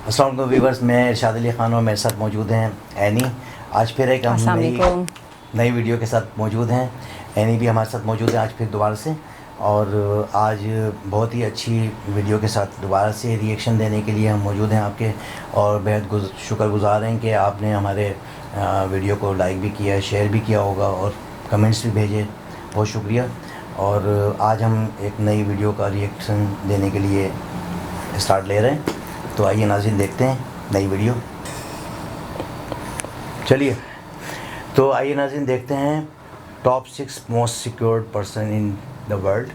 अस्सलाम वालेकुम व्यूवर्स, मैं इरशाद अली ख़ान और मेरे साथ मौजूद हैं एनी। आज फिर एक हम नई वीडियो के साथ मौजूद हैं। एनी भी हमारे साथ मौजूद है आज फिर दोबारा से, और आज बहुत ही अच्छी वीडियो के साथ दोबारा से रिएक्शन देने के लिए हम मौजूद हैं आपके, और बेहद शुक्रगुज़ार हैं कि आपने हमारे वीडियो को लाइक भी किया, शेयर भी किया होगा और कमेंट्स भी भेजे। बहुत शुक्रिया। और आज हम एक नई वीडियो का रिएक्शन देने के लिए स्टार्ट ले रहे हैं, तो आइए नाज़रीन देखते हैं नई वीडियो। चलिए, तो आइए नाज़रीन देखते हैं top 6 most secured person in the world.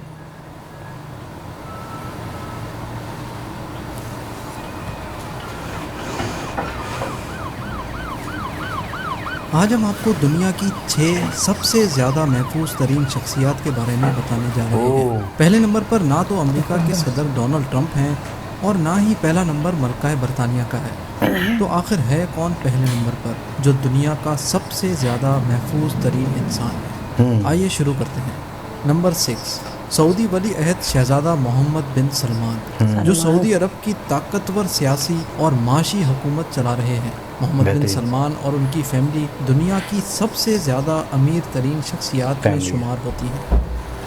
आज हम आपको दुनिया की 6 सबसे ज़्यादा महफूज तरीन शख्सियात के बारे में बताने जा रहे हैं। पहले नंबर पर ना तो अमेरिका के सदर डोनाल्ड ट्रंप हैं और ना ही पहला नंबर मलका बरतानिया का है। तो आखिर है कौन पहले नंबर पर जो दुनिया का सबसे ज़्यादा महफूज तरीन इंसान है? आइए शुरू करते हैं। नंबर 6, सऊदी वली अहद शहज़ादा मोहम्मद बिन सलमान, जो सऊदी अरब की ताकतवर सियासी और माशी हुकूमत चला रहे हैं। मोहम्मद बिन सलमान और उनकी फैमिली दुनिया की सबसे ज़्यादा अमीर तरीन शख्सियात में शुमार होती है।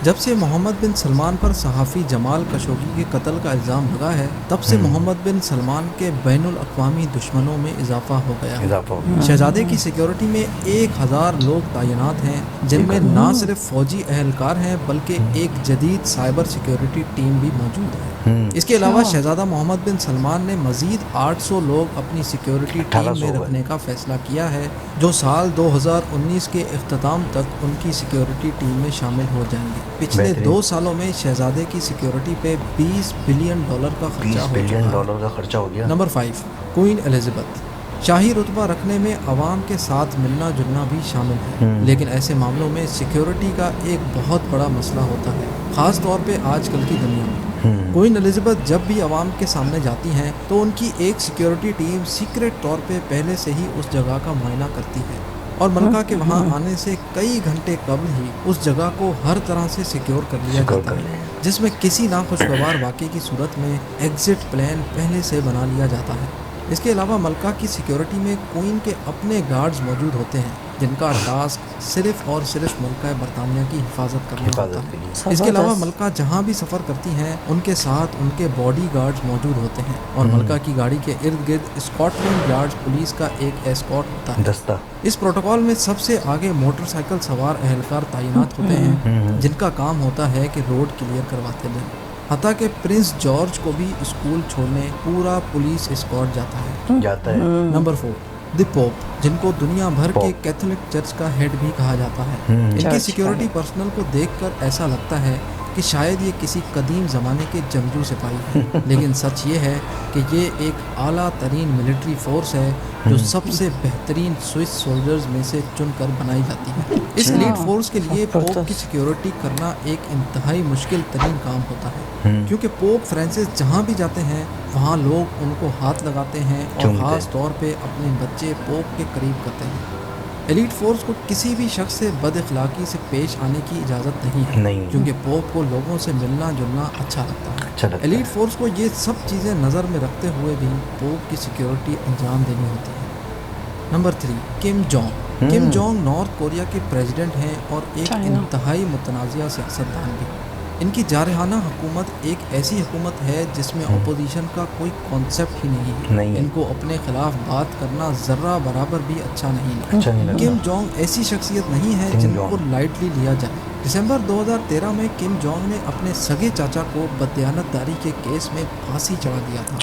जब से मोहम्मद बिन सलमान पर सहाफ़ी जमाल खशोगी के कत्ल का इल्ज़ाम लगा है, तब से मोहम्मद बिन सलमान के बैनुल अक़वामी दुश्मनों में इजाफा हो गया है। शहजादे की सिक्योरिटी में 1000 लोग तैनात हैं, जिनमें ना सिर्फ फ़ौजी अहलकार हैं बल्कि एक जदीद साइबर सिक्योरिटी टीम भी मौजूद है। इसके अलावा शहजादा मोहम्मद बिन सलमान ने मज़ीद 800 लोग अपनी सिक्योरिटी टीम में रखने का फ़ैसला किया है, जो साल 2019 के इख्तिताम तक उनकी सिक्योरिटी टीम में शामिल हो जाएंगे। पिछले 2 सालों में शहजादे की सिक्योरिटी पे $20 बिलियन का खर्चा हो गया। Number 5, queen Elizabeth. शाही रुतबा रखने में अवाम के साथ मिलना जुलना भी शामिल है, लेकिन ऐसे मामलों में सिक्योरिटी का एक बहुत बड़ा मसला होता है, ख़ास तौर पे आजकल की दुनिया में। क्वीन एलिज़ाबेथ जब भी अवाम के सामने जाती हैं तो उनकी एक सिक्योरिटी टीम सीक्रेट तौर पे पहले से ही उस जगह का मुआयना करती है, और मलका के वहाँ आने से कई घंटे कबल ही उस जगह को हर तरह से सिक्योर कर लिया जाता है, जिसमें किसी नाखुशगवार वाक़े की सूरत में एग्ज़िट प्लान पहले से बना लिया जाता है। इसके अलावा मलका की सिक्योरिटी में क्वीन के अपने गार्ड्स मौजूद होते हैं, जिनका टास्क सिर्फ और सिर्फ मलका बरतानिया की हिफाजत करना होता है। इसके अलावा मलका जहाँ भी सफ़र करती हैं, उनके साथ उनके बॉडी गार्ड्स मौजूद होते हैं, और मलका की गाड़ी के इर्द गिर्द स्कॉटलैंड यार्ड पुलिस का एक एस्कॉर्ट होता है, दस्ता। इस प्रोटोकॉल में सबसे आगे मोटरसाइकिल सवार अहलकार तैनात होते हैं, जिनका काम होता है कि रोड क्लियर करवाते हैं। हत्ता के प्रिंस जॉर्ज को भी स्कूल छोड़ने पूरा पुलिस एस्कॉर्ट जाता है। नंबर 4, द पोप, जिनको दुनिया भर के कैथोलिक चर्च का हेड भी कहा जाता है। इनकी सिक्योरिटी पर्सनल को देखकर ऐसा लगता है कि शायद ये किसी कदीम ज़माने के जंगजू सिपाही हैं, लेकिन सच ये है कि ये एक आला तरीन मिलिट्री फोर्स है जो सबसे बेहतरीन स्विस सोल्जर्स में से चुनकर बनाई जाती है। इस एलीट फोर्स के लिए पोप की सिक्योरिटी करना एक इंतहाई मुश्किल तरीन काम होता है, क्योंकि पोप फ्रांसिस जहाँ भी जाते हैं वहाँ लोग उनको हाथ लगाते हैं और ख़ास तौर पे अपने बच्चे पोप के करीब करते हैं। एलीट फोर्स को किसी भी शख्स से बदअखलाकी से पेश आने की इजाज़त नहीं है, क्योंकि पोप को लोगों से मिलना जुलना अच्छा लगता है। एलीट फोर्स को ये सब चीज़ें नज़र में रखते हुए भी पोप की सिक्योरिटी अंजाम देनी होती है। Number 3, Kim Jong. Kim Jong north Korea के प्रेसिडेंट हैं और एक इंतहाई मुतनाज़िया सियासतदान भी। इनकी जारहाना हुकूमत एक ऐसी हुकूमत है जिसमें अपोजिशन का कोई कॉन्सेप्ट ही नहीं है। इनको अपने खिलाफ बात करना ज़र्रा बराबर भी अच्छा नहीं लगता। किम जोंग ऐसी शख्सियत नहीं है जिनको लाइटली लिया जाए। दिसंबर 2013 में किम जोंग ने अपने सगे चाचा को बदयानतदारी के केस में फांसी चढ़ा दिया था।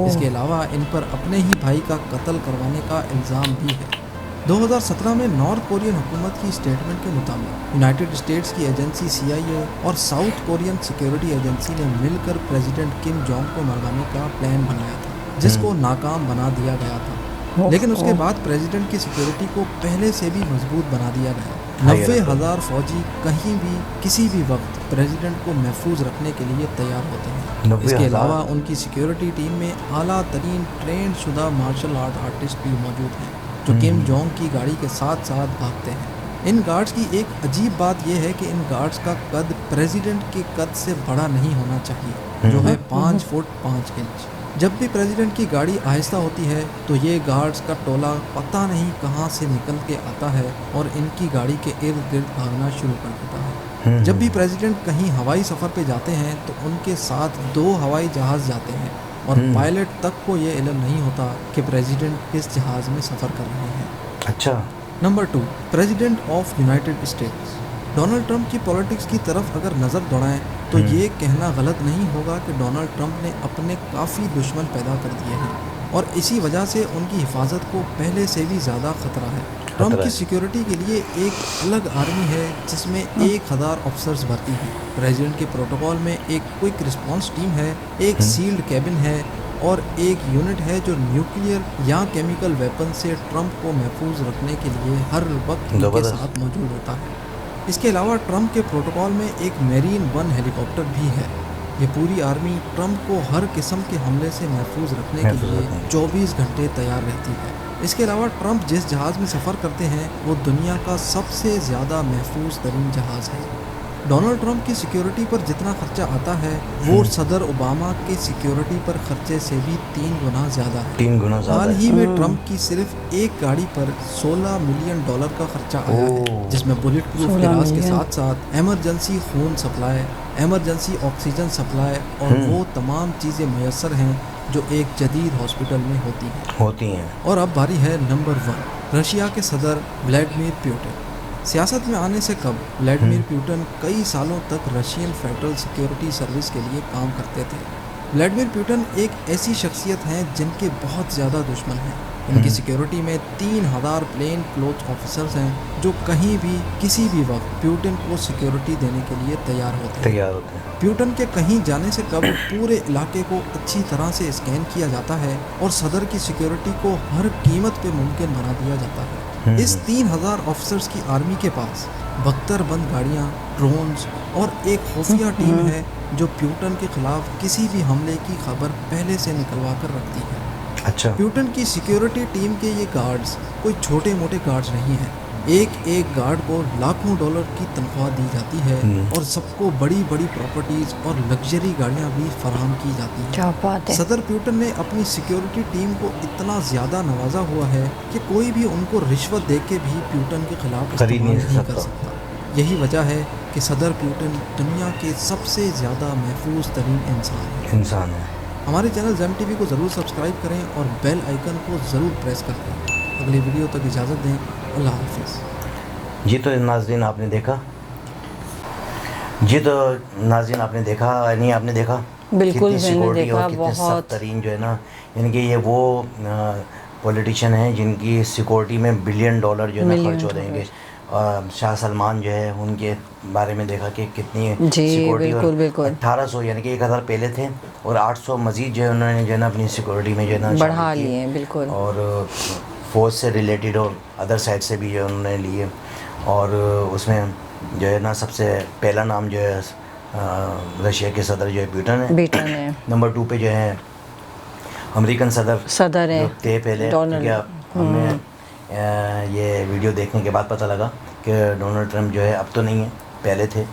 इसके अलावा इन पर अपने ही भाई का कत्ल करवाने का इल्ज़ाम भी है। 2017 में नॉर्थ कोरियन हुकूमत की स्टेटमेंट के मुताबिक यूनाइटेड स्टेट्स की एजेंसी CIA और साउथ कोरियन सिक्योरिटी एजेंसी ने मिलकर प्रेसिडेंट किम जोंग को मरवाने का प्लान बनाया था, जिसको नाकाम बना दिया गया था। लेकिन उसके बाद प्रेसिडेंट की सिक्योरिटी को पहले से भी मजबूत बना दिया गया। 90,000 फौजी कहीं भी किसी भी वक्त प्रेसिडेंट को महफूज रखने के लिए तैयार होते हैं। इसके अलावा उनकी सिक्योरिटी टीम में आला तरीन ट्रेंड शुदा मार्शल आर्ट आर्टिस्ट भी मौजूद हैं, जो किम जोंग की गाड़ी के साथ साथ भागते हैं। इन गार्ड्स की एक अजीब बात यह है कि इन गार्ड्स का कद प्रेसिडेंट के कद से बड़ा नहीं होना चाहिए, जो है 5 फुट 5 इंच। जब भी प्रेसिडेंट की गाड़ी आहिस्ता होती है तो ये गार्ड्स का टोला पता नहीं कहाँ से निकल के आता है और इनकी गाड़ी के इर्द गिर्द भागना शुरू कर देता है। जब भी प्रेसिडेंट कहीं हवाई सफ़र पे जाते हैं तो उनके साथ 2 हवाई जहाज़ जाते हैं और पायलट तक को ये इल्म नहीं होता कि प्रेसिडेंट किस जहाज़ में सफ़र कर रहे हैं। अच्छा। Number 2, president of United states. Donald Trump की पॉलिटिक्स की तरफ अगर नज़र दौड़ाएं तो ये कहना गलत नहीं होगा कि डोनाल्ड ट्रंप ने अपने काफ़ी दुश्मन पैदा कर दिए हैं और इसी वजह से उनकी हिफाजत को पहले से भी ज़्यादा ख़तरा है। ट्रंप की सिक्योरिटी के लिए एक अलग आर्मी है जिसमें 1000 ऑफिसर्स भर्ती हैं। प्रेसिडेंट के प्रोटोकॉल में एक क्विक रिस्पांस टीम है, एक सील्ड कैबिन है और एक यूनिट है जो न्यूक्लियर या केमिकल वेपन से ट्रंप को महफूज रखने के लिए हर वक्त उनके साथ मौजूद होता है। इसके अलावा ट्रंप के प्रोटोकॉल में एक मेरीन 1 हेलीकॉप्टर भी है। ये पूरी आर्मी ट्रंप को हर किस्म के हमले से महफूज रखने के लिए 24 घंटे तैयार रहती है। इसके अलावा ट्रंप जिस जहाज़ में सफ़र करते हैं वो दुनिया का सबसे ज़्यादा महफूज तरीन जहाज़ है। डोनाल्ड ट्रंप की सिक्योरिटी पर जितना खर्चा आता है वो सदर ओबामा की सिक्योरिटी पर खर्चे से भी 3 गुना ज़्यादा है। 3 गुना ज़्यादा। हाल ही में ट्रंप की सिर्फ एक गाड़ी पर $16 मिलियन का खर्चा आया है, जिसमें बुलेट प्रूफ गिलास के साथ साथ एमरजेंसी खून सप्लाई, एमरजेंसी ऑक्सीजन सप्लाई और वो तमाम चीज़ें मैसर हैं जो एक जदीद हॉस्पिटल में होती हैं। और अब बारी है नंबर 1, रशिया के सदर व्लादिमीर पुतिन। सियासत में आने से कब व्लादिमीर पुतिन कई सालों तक रशियन फेडरल सिक्योरिटी सर्विस के लिए काम करते थे। व्लादिमीर पुतिन एक ऐसी शख्सियत हैं जिनके बहुत ज़्यादा दुश्मन हैं। इनकी सिक्योरिटी में 3000 प्लेन क्लोथ ऑफिसर्स हैं जो कहीं भी किसी भी वक्त पुतिन को सिक्योरिटी देने के लिए तैयार होते हैं। पुतिन के कहीं जाने से कब पूरे इलाके को अच्छी तरह से स्कैन किया जाता है और सदर की सिक्योरिटी को हर कीमत पे मुमकिन बना दिया जाता है। इस 3000 ऑफिसर्स की आर्मी के पास बख्तरबंद गाड़ियाँ, ड्रोन्स और एक खुफिया टीम है जो पुतिन के खिलाफ किसी भी हमले की खबर पहले से निकलवा कर रखती है। अच्छा। पुतिन की सिक्योरिटी टीम के ये गार्ड्स कोई छोटे मोटे गार्ड्स नहीं हैं। एक गार्ड को लाखों डॉलर की तनख्वाह दी जाती है और सबको बड़ी बड़ी प्रॉपर्टीज और लग्जरी गाड़ियां भी फराहम की जाती हैं। क्या बात है। सदर पुतिन ने अपनी सिक्योरिटी टीम को इतना ज़्यादा नवाजा हुआ है कि कोई भी उनको रिश्वत दे के भी पुतिन के खिलाफ इस्तेमाल नहीं कर सकता। यही वजह है कि सदर पुतिन दुनिया के सबसे ज़्यादा महफूज तरीन इंसान है। हमारे चैनल ज़ेम टीवी को ज़रूर सब्सक्राइब करें और बेल आइकन को ज़रूर प्रेस कर दें। अगली वीडियो तक इजाज़त दें। अल्लाह हाफिज़। जी तो नाज़रीन आपने देखा नहीं, आपने देखा बिल्कुल कितनी सिक्योरिटी देखा, और कितने बहुत सख्त तरीन जो है ना, यानी कि ये वो पॉलिटिशियन हैं जिनकी सिक्योरिटी में $1 बिलियन जो है ना खर्च हो रहे हैं। शाह सलमान जो है उनके बारे में देखा कि कितनी सिक्योरिटी, बिल्कुल 1800 यानी कि 1000 पहले थे और 800 मजीद जो है उन्होंने जो है ना अपनी सिक्योरिटी में जो है ना बढ़ा लिए। बिल्कुल। और फौज से रिलेटेड और अदर साइड से भी जो उन्होंने लिए और उसमें जो है ना सबसे पहला नाम जो है रशिया के सदर जो है पुतिन है। नंबर 2 पे जो है अमेरिकन सदर है थे पहले। हमें ये वीडियो देखने के बाद पता लगा कि डोनाल्ड ट्रंप जो है अब तो नहीं है, पहले थे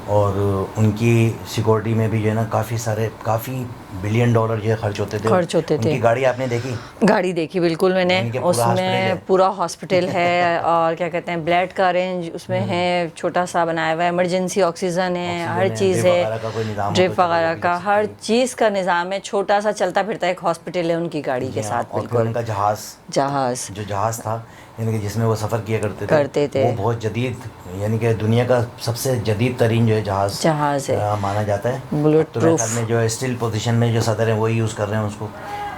और उनकी सिक्योरिटी में भी जो है ना काफ़ी $1 बिलियन जो है खर्च होते थे। उनकी गाड़ी आपने देखी? गाड़ी देखी बिल्कुल मैंने। उसमें पूरा हॉस्पिटल है और क्या कहते हैं ब्लड का रेंज उसमें है, छोटा सा बनाया हुआ है, इमरजेंसी ऑक्सीजन है, हर चीज़ है, ड्रिप वगैरह का हर चीज़ का निज़ाम है। छोटा सा चलता फिरता एक हॉस्पिटल है उनकी गाड़ी के साथ। बिल्कुल। उनका जहाज़ था यानी कि जिसमें वो सफ़र किया करते थे वो बहुत जदीद, यानी कि दुनिया का सबसे जदीद तरीन जो है जहाज़ है माना जाता है। बुलेट प्रूफ में जो है स्टिल पोजीशन में जो सदर है वही यूज़ कर रहे हैं उसको।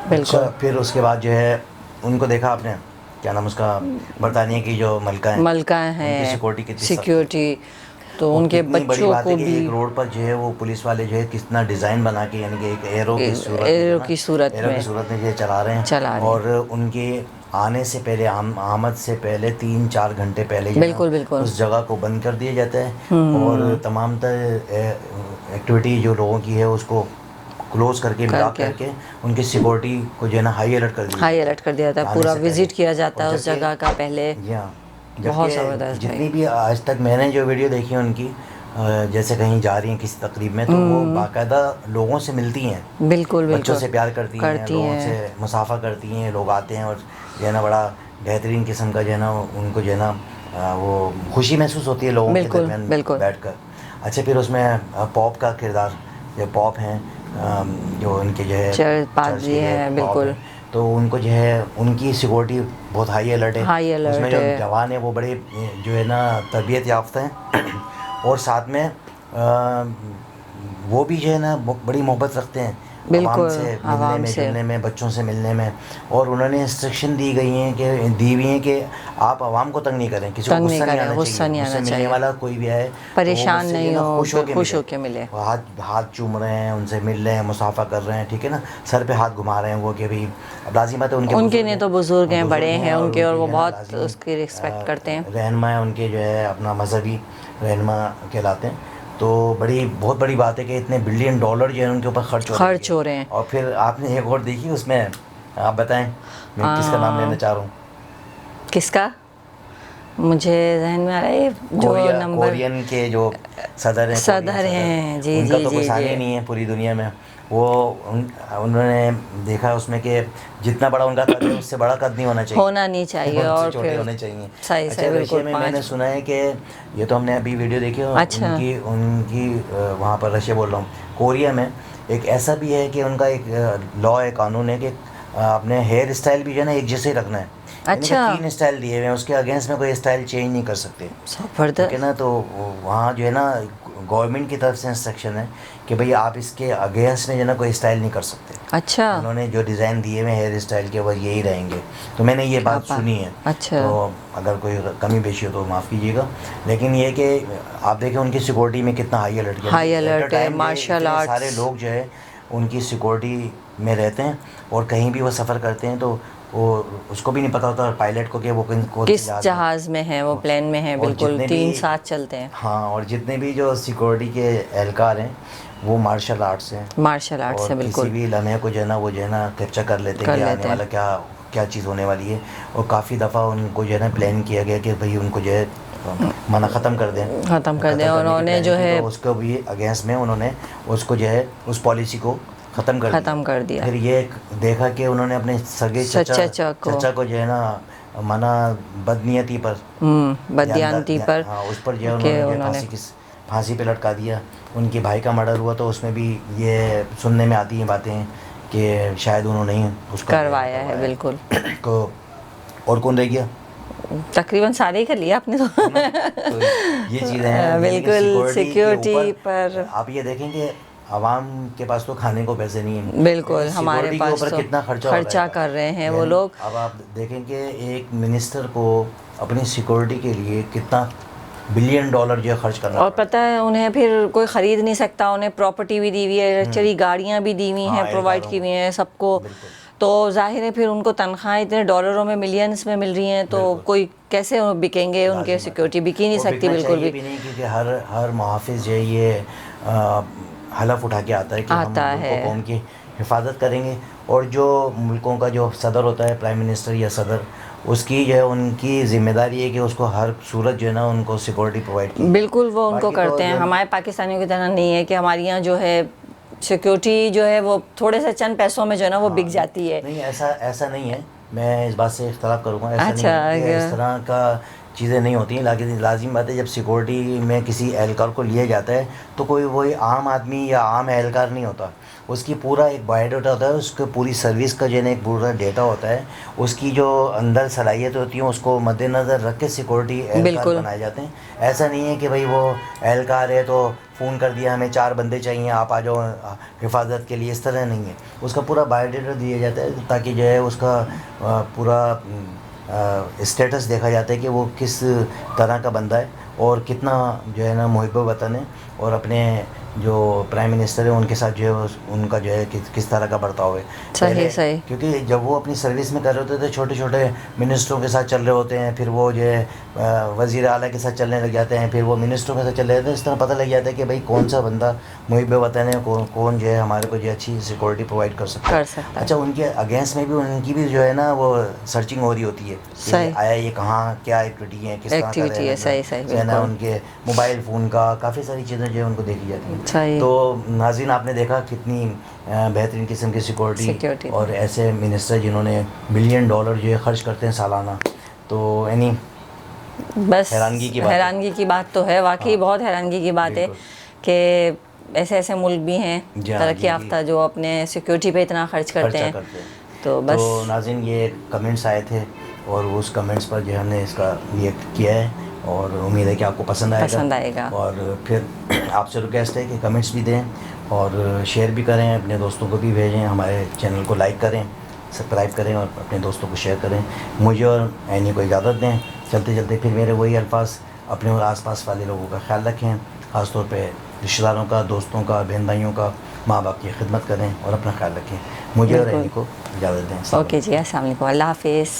बिल्कुल। फिर उसके बाद जो है उनको देखा आपने, क्या नाम उसका, बरतानिया की जो मलका है सिक्योरिटी तो उनके बच्चों को भी एक रोड पर जो है वो पुलिस वाले जो है कितना डिज़ाइन बना के यानी कि एक एरो की सूरत में जो चला रहे हैं और उनके आने से पहले आमद से पहले 3-4 घंटे पहले बिल्कुल उस जगह को बंद कर दिया जाता है और तमाम एक्टिविटी जो लोगों की है उसको क्लोज करके ब्लॉक करके उनकी सिक्योरिटी को जो है ना हाई अलर्ट कर दिया जाता है। पूरा विजिट किया जाता है उस जगह का पहले। बहुत ज़बरदस्त। जितनी भी आज तक मैंने जो वीडियो देखी है उनकी जैसे कहीं जा रही हैं किसी तकरीब में, तो वो बाकायदा लोगों से मिलती हैं, बिल्कुल बच्चों से प्यार करती हैं, लोगों से मुसाफा करती हैं, लोग आते हैं और जो है ना बड़ा बेहतरीन किस्म का जो है ना उनको जो है ना वो खुशी महसूस होती है लोगों के दरमियान बैठ कर। अच्छा, फिर उसमें पॉप का किरदार, जो पॉप हैं जो उनके जो है चर्च है, बिल्कुल, तो उनको जो है उनकी सिक्योरिटी बहुत हाई अलर्ट है। उसमें जो जवान है वो बड़े जो है ना तरबियत याफ्ता हैं और साथ में वो भी जो है ना बड़ी मोहब्बत रखते हैं बिल्कुल, आवाम से मिलने में, बच्चों से मिलने में। और उन्होंने इंस्ट्रक्शन दी हुई हैं कि आप आवाम को तंग नहीं करें, किसी को गुस्सा नहीं आना चाहिए, मिलने वाला कोई भी आए परेशान नहीं हो, खुश होकर मिले। हाथ चूम रहे हैं, उनसे मिल रहे हैं, मुसाफा कर रहे हैं, ठीक है ना, सर पे हाथ घुमा रहे हैं वो कि भाई अब लाजिम बात है उनके ने तो बुजुर्ग हैं, बड़े हैं उनके, और वो बहुत उसकी रिस्पेक्ट करते हैं। रहनुमा है उनके जो है अपना मजहबी रहनुमा कहलाते हैं। तो बहुत बड़ी बात है कि इतने $1 बिलियन जो है उनके ऊपर खर्च हो रहे हैं। और फिर आपने एक और देखी उसमें, आप बताएं, मैं किसका नाम लेना चाह रहा हूँ? किसका? मुझे जहन में आ रहा है जो नंबर कोरियन के जो सदर हैं जी, उनका तो कोई सानी नहीं है पूरी दुनिया में। वो उन्होंने देखा उसमें कि जितना बड़ा उनका कद है उससे बड़ा कद नहीं होना चाहिए और छोटे होने चाहिए। अच्छा, रशिया में मैंने सुना है कि ये तो हमने अभी वीडियो देखी, अच्छा, उनकी वहाँ पर रशिया बोल रहा हूँ, कोरिया में एक ऐसा भी है कि उनका एक लॉ है, कानून है कि अपने हेयर स्टाइल भी जो है ना एक जैसे ही रखना है। अच्छा, 3 स्टाइल दिए हुए हैं, उसके अगेंस्ट में कोई स्टाइल चेंज नहीं कर सकते, ठीक है ना। तो वहाँ जो है ना गवर्नमेंट की तरफ से इंस्ट्रक्शन है कि भाई आप इसके अगेंस्ट में जो है ना कोई स्टाइल नहीं कर सकते। अच्छा, उन्होंने जो डिज़ाइन दिए हुए हेयर स्टाइल के वो यही रहेंगे। तो मैंने ये बात सुनी है। अच्छा, तो अगर कोई कमी बेशी हो तो माफ़ कीजिएगा, लेकिन ये कि आप देखें उनकी सिक्योरिटी में कितना हाई अलर्ट है, मार्शल आर्ट, सारे लोग जो है उनकी सिक्योरिटी में रहते हैं और कहीं भी वो सफ़र करते हैं तो वो उसको भी नहीं पता होता पायलट को कि वो किस जहाज़ में है, वो प्लेन में है, बिल्कुल 3 साथ चलते हैं। हाँ, और जितने भी जो सिक्योरिटी के एहलकार हैं वो मार्शल आर्ट्स हैं, बिल्कुल, किसी भी लम्हे को जो है ना वो जो है ना कैप्चर कर लेते हैं कि आने वाला क्या चीज़ होने वाली है। और काफ़ी दफ़ा उनको जो है ना प्लान किया गया कि भाई उनको जो है मना ख़त्म कर दें, और उन्होंने जो है उसको भी अगेंस्ट में उन्होंने उसको जो है उस पॉलिसी को ख़त्म कर दिया। फिर ये देखा कि उन्होंने अपने सगे चचा को जो है ना मना बदनीयती पर, हाँ, उस पर जो है उन्होंने फांसी पे लटका दिया। उनके भाई का मर्डर हुआ तो उसमें भी ये सुनने में आती हैं बातें कि शायद उन्होंने ही उसका करवाया है, बिल्कुल। तो और कौन रह गया? तकरीबन सारे ही कर लिया आपने तो ये चीज़ें हैं बिल्कुल। सिक्योरिटी पर आप ये देखेंगे आवाम के पास तो खाने को पैसे नहीं है, बिल्कुल, हमारे पास तो कितना खर्चा कर रहे हैं वो लोग। अब आप देखेंगे एक मिनिस्टर को अपनी सिक्योरिटी के लिए कितना $1 बिलियन जो है खर्च करना, और पता है उन्हें फिर कोई ख़रीद नहीं सकता, उन्हें प्रॉपर्टी भी दी हुई है, लग्जरी गाड़ियाँ भी दी हुई हैं, प्रोवाइड की हुई हैं सबको। तो जाहिर है फिर उनको तनख्वाह इतने डॉलरों में, मिलियंस में मिल रही हैं, तो कोई कैसे बिकेंगे, उनके सिक्योरिटी बिक ही नहीं सकती बिल्कुल भी नहीं, क्योंकि हर मुहाफिज जो है ये हलफ उठा के आता है कि हम कौम की हिफाजत करेंगे। और जो मुल्कों का जो सदर होता है, प्राइम मिनिस्टर या सदर, उसकी जो है उनकी ज़िम्मेदारी है कि उसको हर सूरत जो है ना उनको सिक्योरिटी प्रोवाइड की, बिल्कुल वो उनको करते हैं। हमारे पाकिस्तानियों की तरह नहीं है कि हमारे यहाँ जो है सिक्योरिटी जो है वो थोड़े से चंद पैसों में जो है ना वो बिक जाती है। नहीं, ऐसा नहीं है, मैं इस बात से इख्तलाफ करूँगा। ऐसा नहीं है, इस तरह का चीज़ें नहीं होती हैं। लेकिन लाजिम बात है जब सिक्योरिटी में किसी एहलकार को लिया जाता है तो कोई वही आम आदमी या आम एहलकार नहीं होता, उसकी पूरा एक बायोडाटा होता है, उसके पूरी सर्विस का जो है ना एक पूरा डेटा होता है, उसकी जो अंदर सलाहियत होती है उसको मद्देनज़र रख के सिक्योरिटी एहलकार बनाए जाते हैं। ऐसा नहीं है कि भाई वो एहलकार है तो फ़ोन कर दिया हमें 4 बंदे चाहिए आप आ जाओ हिफाजत के लिए, इस तरह नहीं है। उसका पूरा बायोडाटा दिया जाता है ताकि जो है उसका पूरा स्टेटस देखा जाता है कि वो किस तरह का बंदा है और कितना जो है ना मुहिब वतन है, और अपने जो प्राइम मिनिस्टर है उनके साथ जो है उनका जो है किस तरह का बर्ताव है। सही क्योंकि जब वो अपनी सर्विस में कर रहे होते थे छोटे छोटे मिनिस्टरों के साथ चल रहे होते हैं, फिर वो जो है वज़ीर आला के साथ चलने लग जाते हैं, फिर वो मिनिस्टरों के साथ चल रहे होते हैं। इस तरह पता लग जाता है कि भाई कौन सा बंदा मुहिब वतन है, कौन जो है हमारे को जो अच्छी सिक्योरिटी प्रोवाइड कर सकता है। अच्छा, उनके अगेंस्ट में भी उनकी भी जो है ना वो सर्चिंग हो रही होती है, आया ये कहाँ क्या एक्टिविटी है, किस तरह का है उनके मोबाइल फ़ोन का, काफ़ी सारी चीज़ें जो है उनको देखी जाती हैं। सही। तो नाज़रीन आपने देखा कितनी बेहतरीन किस्म की सिक्योरिटी और ऐसे मिनिस्टर जिन्होंने $1 बिलियन जो है ख़र्च करते हैं सालाना। तो यानी बस हैरानगी की बात तो है वाकई, बहुत हैरानगी की बात है कि ऐसे ऐसे मुल्क भी हैं तरक्की याफ्ता जो अपने सिक्योरिटी पे इतना खर्च करते हैं। तो बस तो नाज़रीन ये कमेंट्स आए थे और उस कमेंट्स पर जो है हमने इसका रिएक्ट किया है और उम्मीद है कि आपको पसंद आएगा। और फिर आपसे रिक्वेस्ट है कि कमेंट्स भी दें और शेयर भी करें, अपने दोस्तों को भी भेजें, हमारे चैनल को लाइक करें, सब्सक्राइब करें और अपने दोस्तों को शेयर करें। मुझे और एनी को इजाज़त दें। चलते चलते फिर मेरे वही अल्फाज, अपने और आसपास वाले लोगों का ख्याल रखें, ख़ासतौर पे रिश्तेदारों का, दोस्तों का, बहन भाइयों का, माँ बाप की खिदमत करें और अपना ख्याल रखें। मुझे और एनी को इजाज़त दें। ओके जी, अस्सलाम वालेकुम, अल्लाह हाफ़िज़।